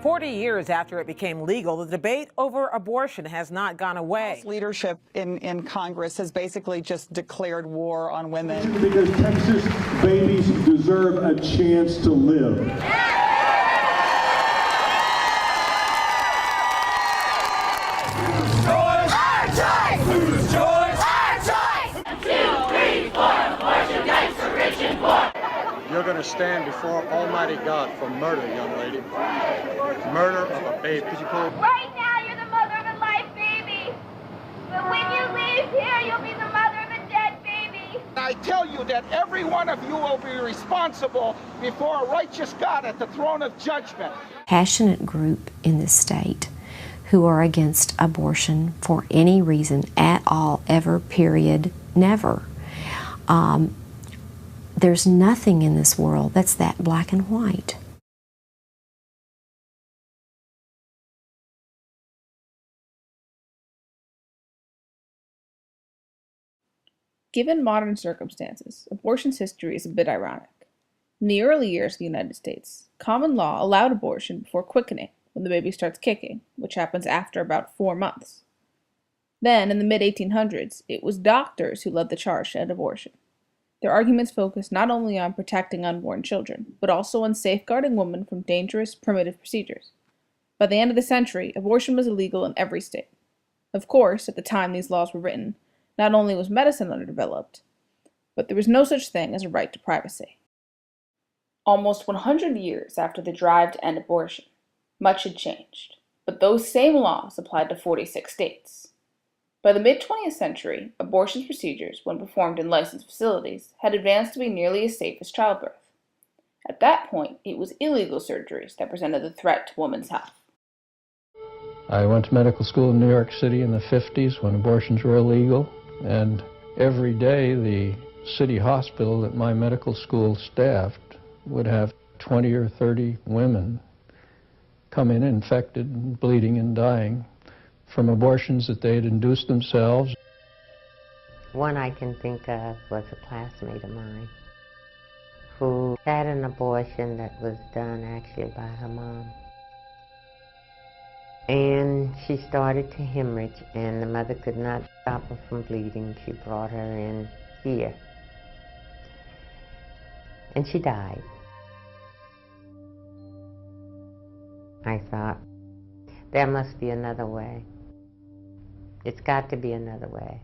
40 years after it became legal, the debate over abortion has not gone away. House leadership in Congress has basically just declared war on women. Because Texas babies deserve a chance to live. You're going to stand before Almighty God for murder, young lady. Murder of a baby. Right now, you're the mother of a live baby. But when you leave here, you'll be the mother of a dead baby. I tell you that every one of you will be responsible before a righteous God at the throne of judgment. Passionate group in this state who are against abortion for any reason at all, ever, period, never. There's nothing in this world that's that black and white. Given modern circumstances, abortion's history is a bit ironic. In the early years of the United States, common law allowed abortion before quickening, when the baby starts kicking, which happens after about 4 months. Then, in the mid-1800s, it was doctors who led the charge to end abortion. Their arguments focused not only on protecting unborn children, but also on safeguarding women from dangerous, primitive procedures. By the end of the century, abortion was illegal in every state. Of course, at the time these laws were written, not only was medicine underdeveloped, but there was no such thing as a right to privacy. Almost 100 years after the drive to end abortion, much had changed, but those same laws applied to 46 states. By the mid-20th century, abortion procedures, when performed in licensed facilities, had advanced to be nearly as safe as childbirth. At that point, it was illegal surgeries that presented the threat to women's health. I went to medical school in New York City in the 50s when abortions were illegal, and every day the city hospital that my medical school staffed would have 20 or 30 women come in infected, bleeding, and dying from abortions that they had induced themselves. One I can think of was a classmate of mine who had an abortion that was done actually by her mom. And she started to hemorrhage, and the mother could not stop her from bleeding. She brought her in here, and she died. I thought, there must be another way. It's got to be another way.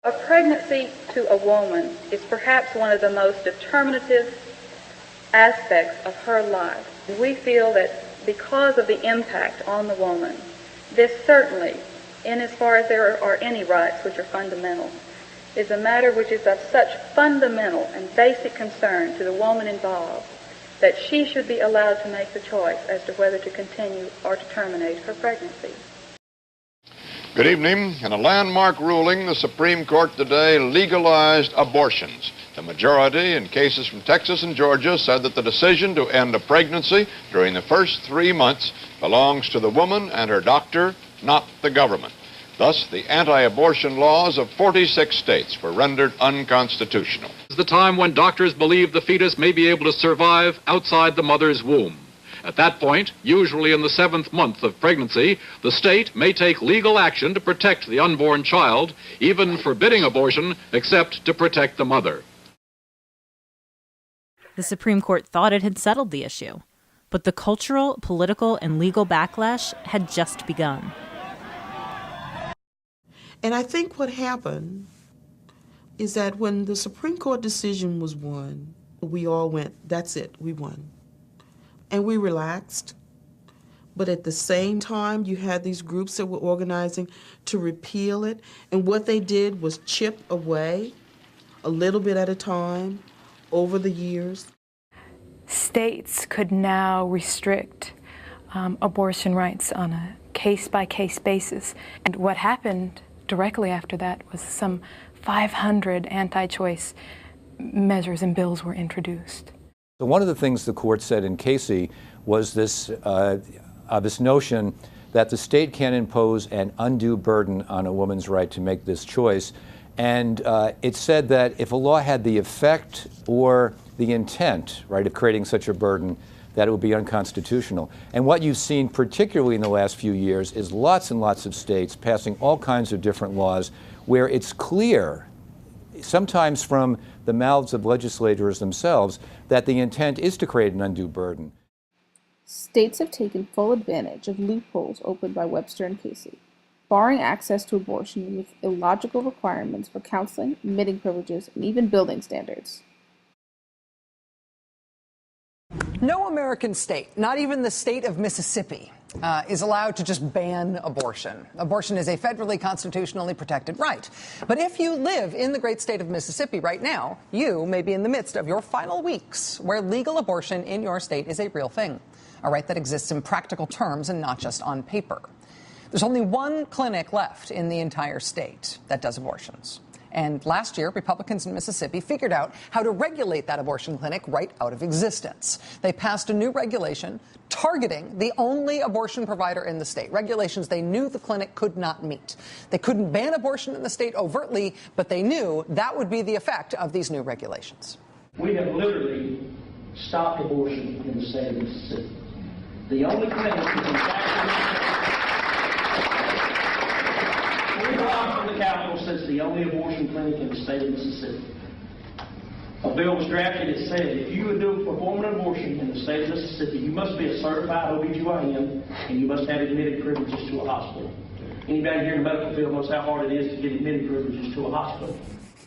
A pregnancy to a woman is perhaps one of the most determinative aspects of her life. We feel that because of the impact on the woman, this certainly, in as far as there are any rights which are fundamental, is a matter which is of such fundamental and basic concern to the woman involved that she should be allowed to make the choice as to whether to continue or to terminate her pregnancy. Good evening. In a landmark ruling, the Supreme Court today legalized abortions. The majority in cases from Texas and Georgia said that the decision to end a pregnancy during the first 3 months belongs to the woman and her doctor, not the government. Thus, the anti-abortion laws of 46 states were rendered unconstitutional. It's the time when doctors believe the fetus may be able to survive outside the mother's womb. At that point, usually in the 7th month of pregnancy, the state may take legal action to protect the unborn child, even forbidding abortion except to protect the mother. The Supreme Court thought it had settled the issue, but the cultural, political, and legal backlash had just begun. And I think what happened is that when the Supreme Court decision was won, we all went, that's it, we won. And we relaxed. But at the same time, you had these groups that were organizing to repeal it. And what they did was chip away a little bit at a time over the years. States could now restrict abortion rights on a case-by-case basis. And what happened directly after that was some 500 anti-choice measures and bills were introduced. So one of the things the court said in Casey was this notion that the state can impose an undue burden on a woman's right to make this choice, And it said that if a law had the effect or the intent, right, of creating such a burden, that it would be unconstitutional. And what you've seen, particularly in the last few years, is lots and lots of states passing all kinds of different laws where it's clear, sometimes from the mouths of legislators themselves, that the intent is to create an undue burden. States have taken full advantage of loopholes opened by Webster and Casey, barring access to abortion with illogical requirements for counseling, admitting privileges, and even building standards. No American state, not even the state of Mississippi, is allowed to just ban abortion. Abortion is a federally constitutionally protected right. But if you live in the great state of Mississippi right now, you may be in the midst of your final weeks where legal abortion in your state is a real thing, a right that exists in practical terms and not just on paper. There's only one clinic left in the entire state that does abortions. And last year, Republicans in Mississippi figured out how to regulate that abortion clinic right out of existence. They passed a new regulation targeting the only abortion provider in the state, regulations they knew the clinic could not meet. They couldn't ban abortion in the state overtly, but they knew that would be the effect of these new regulations. We have literally stopped abortion in the state of Mississippi. The only clinic that in fact 3 blocks from the Capitol sits the only abortion clinic in the state of Mississippi. A bill was drafted that said if you would perform an abortion in the state of Mississippi, you must be a certified OBGYN and you must have admitted privileges to a hospital. Anybody here in the medical field knows how hard it is to get admitted privileges to a hospital.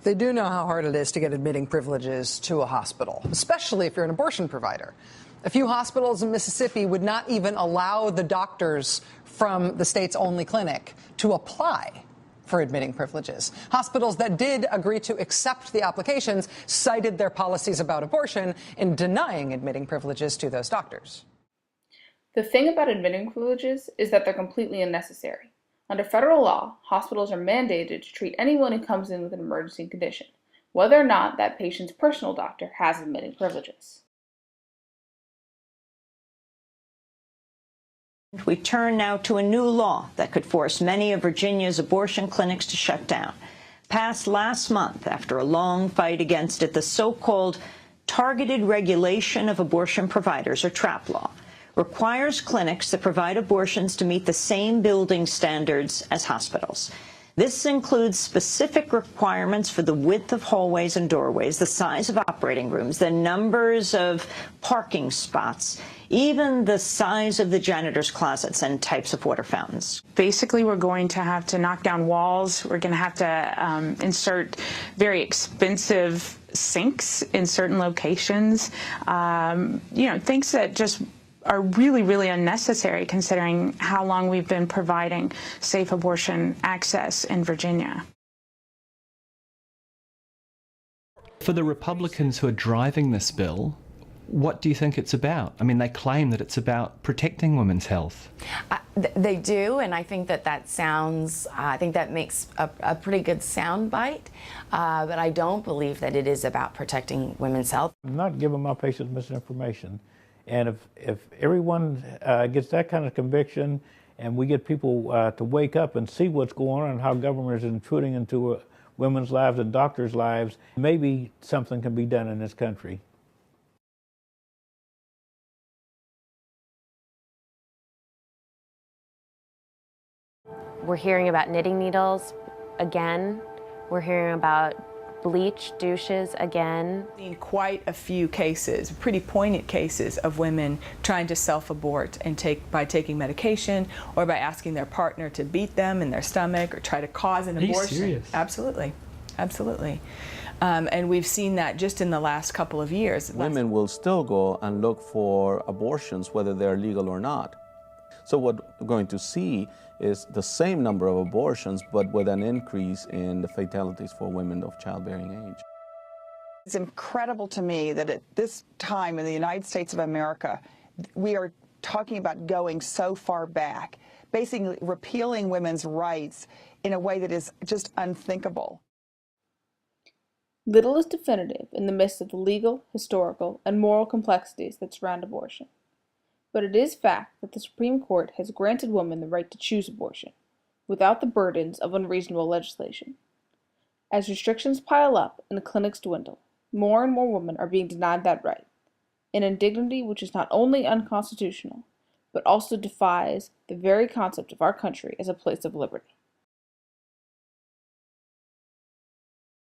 They do know how hard it is to get admitting privileges to a hospital, especially if you're an abortion provider. A few hospitals in Mississippi would not even allow the doctors from the state's only clinic to apply for admitting privileges. Hospitals that did agree to accept the applications cited their policies about abortion in denying admitting privileges to those doctors. The thing about admitting privileges is that they're completely unnecessary. Under federal law, hospitals are mandated to treat anyone who comes in with an emergency condition, whether or not that patient's personal doctor has admitting privileges. We turn now to a new law that could force many of Virginia's abortion clinics to shut down. Passed last month after a long fight against it, the so-called Targeted Regulation of Abortion Providers, or TRAP law, requires clinics that provide abortions to meet the same building standards as hospitals. This includes specific requirements for the width of hallways and doorways, the size of operating rooms, the numbers of parking spots, even the size of the janitor's closets and types of water fountains. Basically, we're going to have to knock down walls. We're going to have to insert very expensive sinks in certain locations. Things that just are really, really unnecessary considering how long we've been providing safe abortion access in Virginia. For the Republicans who are driving this bill, what do you think it's about? I mean, they claim that it's about protecting women's health. They do, and I think that sounds, I think that makes a pretty good sound bite, but I don't believe that it is about protecting women's health. I'm not giving my patients misinformation. And if everyone gets that kind of conviction and we get people to wake up and see what's going on and how government is intruding into women's lives and doctors' lives, maybe something can be done in this country. We're hearing about knitting needles again. We're hearing about bleach douches again. Seen quite a few cases, pretty poignant cases of women trying to self-abort and by taking medication or by asking their partner to beat them in their stomach or try to cause an abortion. Are you serious? Absolutely, absolutely. And we've seen that just in the last couple of years. Women will still go and look for abortions whether they're legal or not. So what we're going to see is the same number of abortions, but with an increase in the fatalities for women of childbearing age. It's incredible to me that at this time in the United States of America, we are talking about going so far back, basically repealing women's rights in a way that is just unthinkable. Little is definitive in the midst of the legal, historical, and moral complexities that surround abortion. But it is fact that the Supreme Court has granted women the right to choose abortion, without the burdens of unreasonable legislation. As restrictions pile up and the clinics dwindle, more and more women are being denied that right, an indignity which is not only unconstitutional, but also defies the very concept of our country as a place of liberty.